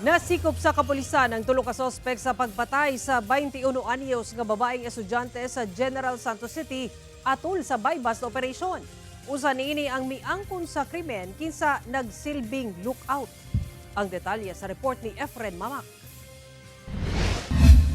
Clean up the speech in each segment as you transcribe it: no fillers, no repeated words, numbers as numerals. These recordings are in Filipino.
Nasikop sa kapulisan ang tulo ka sospek sa pagpatay sa 21 anyos nga babaeng estudyante sa General Santos City atol sa buy-bust operation. Usa niini ang miangkon sa krimen kinsa nagsilbing lookout. Ang detalye sa report ni Efren Mamak.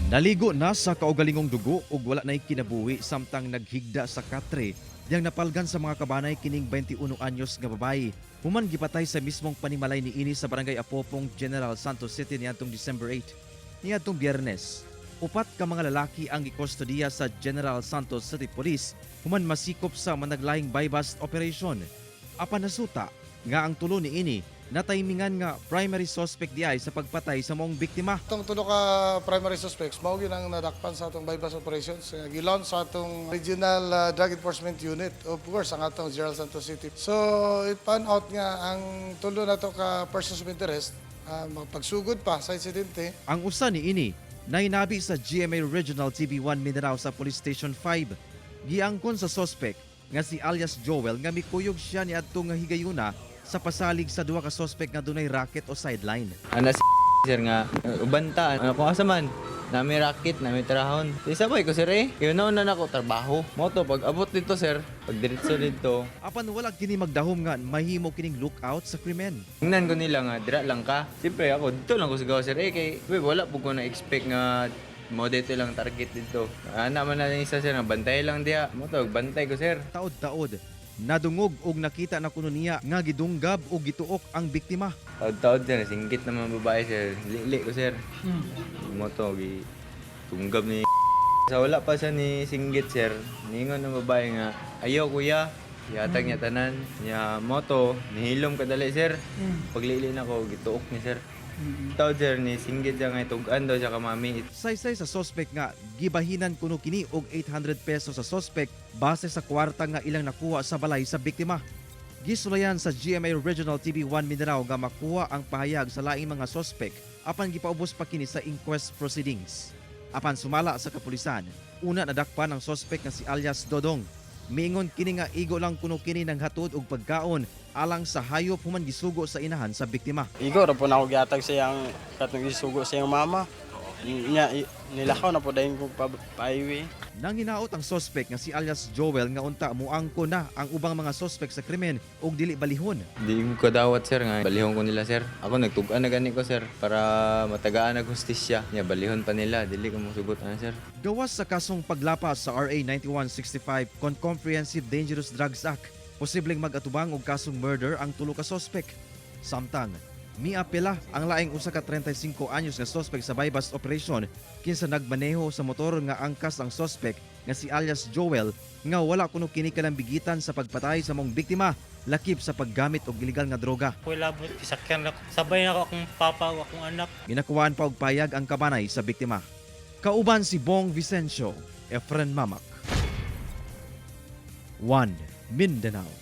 Naligo na sa kaugalingong dugo ug wala na'y kinabuhi samtang naghigda sa katre diyang napalgan sa mga kabanay kining 21 anyos nga babae. Human gipatay sa mismong panimalay ni ini sa barangay Apopong, General Santos City niadtong December 8. Niadtong Biyernes, upat ka mga lalaki ang gikustodiya sa General Santos City Police human masikop sa managlaing buy-bust operation. Apan nasuta nga ang tulo ni ini nataymingan nga primary suspect di ay sa pagpatay sa maong biktima. Itong tulo ka primary suspects, mao gyud ang nadakpan sa atong buy-bust operations. Gilaunch sa atong Regional Drug Enforcement Unit, of course, ang atong General Santos City. So, it found out nga ang tulo na to ka persons of interest, pagsugod pa sa insidente. Ang usa ni ini nainabi sa GMA Regional TV1 Mindanao sa Police Station 5. Giangkon sa suspect nga si alias Joel nga mikuyog siya ni adtong nga higayuna sa pasalig sa duha ka suspect nga dunay racket o sideline. Ana si sir nga ubanta ano kung asa man nami racket nami trahon. Sabay ko sir kaya na nako trabaho. Mo to pag abot dito sir, pag diretso dito. Apan wala kini magdahom nga mahimo kining lookout sa krimen. Tingnan ko nila nga dira lang ka. Siyempre ako dito lang ko sigaw sir kay wala po ko na expect nga mo dito lang target dito. Ana man na isa sir nga bantay lang diha. Mo to bantay ko sir. Taod-taod nadungog og nakita na kuno niya nga gidunggab og gituok ang biktima. Taod-taod sir, singgit naman babae sir. Lili ko sir. Mo to gi tunggab ni sa wala pa siya ni singgit sir. Ningon ng babae nga ayaw kuya. Yatag niya tanan. Niya moto nihilom kadali sir. Paglili na ko gituok ni sir. Taod sir ni singgit siya nga tugan daw siya ka mami. Saysay sa suspect nga gibahinan kuno kini og 800 pesos sa suspect base sa kwarta nga ilang nakuha sa balay sa biktima. Gisulayan sa GMA Regional TV1 Mindanao nga makuha ang pahayag sa laing mga suspect apan gipaubos pa kini sa inquest proceedings. Apan sumala sa kapulisan, una nadakpan ang suspect nga si alias Dodong. Miingon kini nga igo lang kuno kini nang hatod og pagkaon alang sa hayop human gisugo sa inahan sa biktima. Igo ra po na ako giatag sa iyang katong gisugo sa iyang mama. Nilakaw na po dayon kong paiwi. Nang hinaot ang suspect nga si alias Joel nga unta muangko na ang ubang mga suspect sa krimen og dili balihon. Di ko dawat sir nga balihon ko nila sir. Ako nagtugan na gani ko sir para matagaan ang hustisya. Nya balihon pa nila dili ko mosugot ana sir. Gawas sa kasong paglapas sa RA 9165 kon Comprehensive Dangerous Drugs Act, posibleng mag-atubang og kasong murder ang tulo ka suspect. Samtang miapela ang laing usa ka 35 anyos nga suspect sa buy-bust operation kinsa nagmaneho sa motor nga angkas ang suspect nga si alias Joel nga wala kuno kini kalambigitan sa pagpatay sa mong biktima lakip sa paggamit og illegal nga droga. Labot, isakyan na sabay na ako akong papa o akong anak. Ginakuhaan pa og payag ang kabanay sa biktima. Kauban si Bong Vicencio, Efren Mamak. 1 Mindanao.